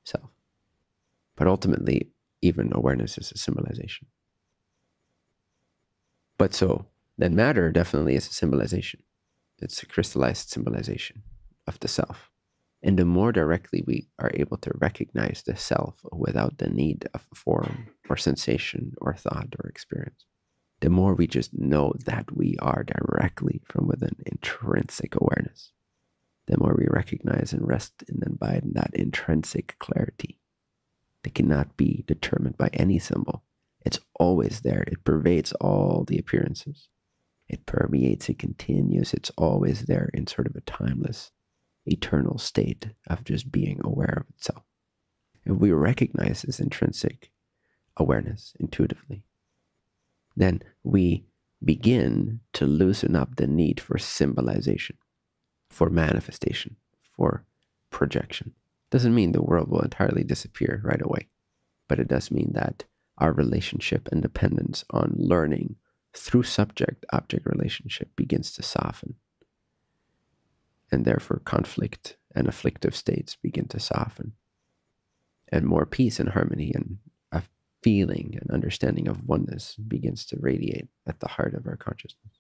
self. But ultimately, even awareness is a symbolization. But so then matter definitely is a symbolization. It's a crystallized symbolization of the self. And the more directly we are able to recognize the self without the need of form or sensation or thought or experience, the more we just know that we are directly from within intrinsic awareness, the more we recognize and rest and abide in that intrinsic clarity that cannot be determined by any symbol. It's always there. It pervades all the appearances. It permeates, it continues, it's always there in sort of a timeless, eternal state of just being aware of itself. If we recognize this intrinsic awareness intuitively, then we begin to loosen up the need for symbolization, for manifestation, for projection. Doesn't mean the world will entirely disappear right away, but it does mean that our relationship and dependence on learning through subject-object relationship begins to soften. And therefore conflict and afflictive states begin to soften. And more peace and harmony and a feeling and understanding of oneness begins to radiate at the heart of our consciousness.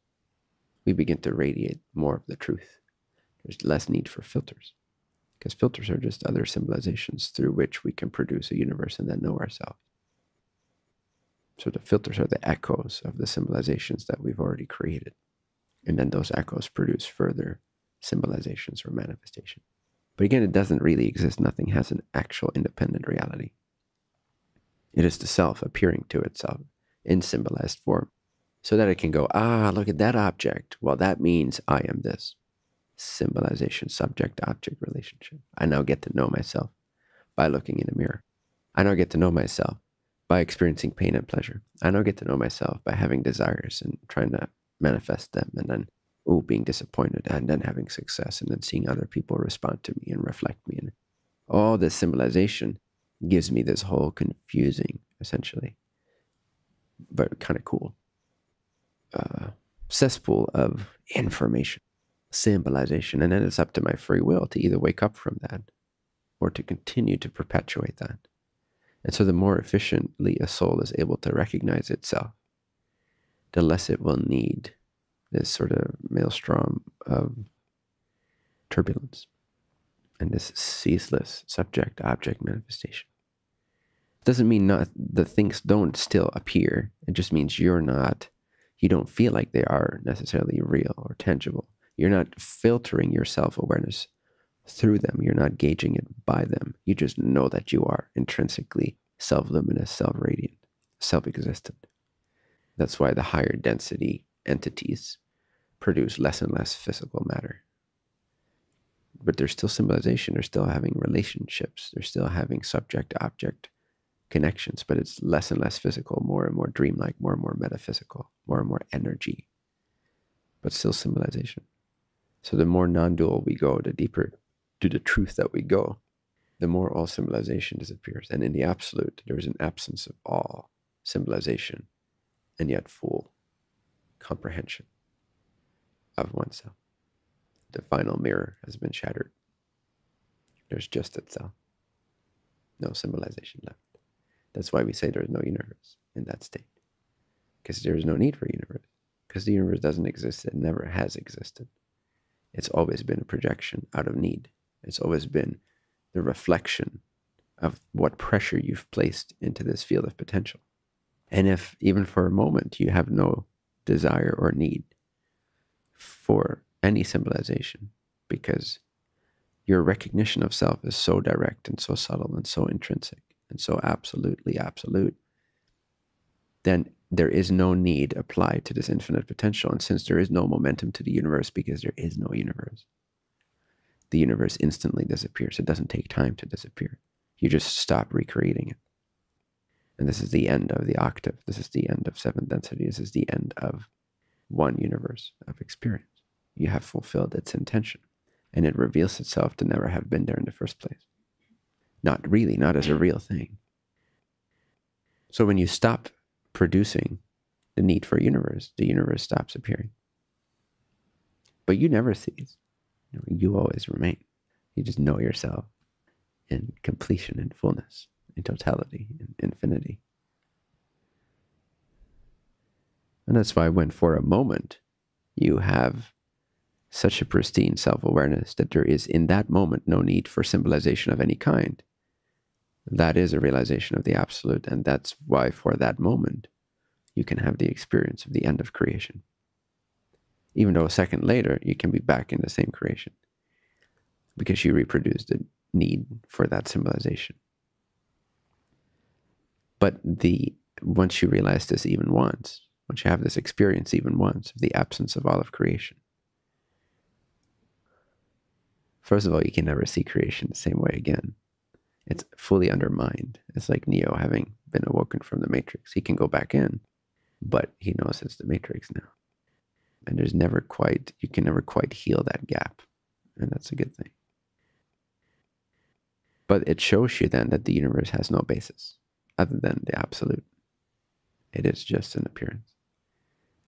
We begin to radiate more of the truth. There's less need for filters, because filters are just other symbolizations through which we can produce a universe and then know ourselves. So the filters are the echoes of the symbolizations that we've already created. And then those echoes produce further symbolizations or manifestation. But again, it doesn't really exist. Nothing has an actual independent reality. It is the self appearing to itself in symbolized form, so that it can go, look at that object. Well, that means I am this. Symbolization, subject-object relationship. I now get to know myself by looking in a mirror. I now get to know myself by experiencing pain and pleasure. I now get to know myself by having desires and trying to manifest them, and then being disappointed, and then having success, and then seeing other people respond to me and reflect me. And all this symbolization gives me this whole confusing, essentially, but kind of cool, cesspool of information, symbolization. And then it's up to my free will to either wake up from that or to continue to perpetuate that. And so the more efficiently a soul is able to recognize itself, the less it will need this sort of maelstrom of turbulence and this ceaseless subject-object manifestation. It doesn't mean the things don't still appear. It just means you don't feel like they are necessarily real or tangible. You're not filtering your self-awareness through them. You're not gauging it by them. You just know that you are intrinsically self-luminous, self-radiant, self-existent. That's why the higher density entities produce less and less physical matter. But there's still symbolization. They're still having relationships. They're still having subject-object connections, but it's less and less physical, more and more dreamlike, more and more metaphysical, more and more energy, but still symbolization. So the more non-dual we go, the deeper to the truth that we go, the more all symbolization disappears. And in the absolute, there is an absence of all symbolization and yet full comprehension of oneself. The final mirror has been shattered. There's just itself. No symbolization left. That's why we say there is no universe in that state. Because there is no need for a universe. Because the universe doesn't exist. It never has existed. It's always been a projection out of need. It's always been the reflection of what pressure you've placed into this field of potential. And if even for a moment you have no desire or need for any symbolization, because your recognition of self is so direct and so subtle and so intrinsic and so absolutely absolute, then there is no need applied to this infinite potential. And since there is no momentum to the universe because there is no universe, the universe instantly disappears. It doesn't take time to disappear. You just stop recreating it. And this is the end of the octave. This is the end of seventh density. This is the end of one universe of experience. You have fulfilled its intention, and it reveals itself to never have been there in the first place. Not really, not as a real thing. So when you stop producing the need for a universe, the universe stops appearing. But you never cease. You always remain. You just know yourself in completion, in fullness, in totality, in infinity. And that's why when for a moment you have such a pristine self-awareness that there is in that moment no need for symbolization of any kind, that is a realization of the absolute. And that's why for that moment you can have the experience of the end of creation. Even though a second later you can be back in the same creation because you reproduce the need for that symbolization. But once you realize this even once you have this experience even once of the absence of all of creation, first of all, you can never see creation the same way again. It's fully undermined. It's like Neo having been awoken from the Matrix. He can go back in, but he knows it's the Matrix now. And you can never quite heal that gap. And that's a good thing. But it shows you then that the universe has no basis other than the absolute. It is just an appearance.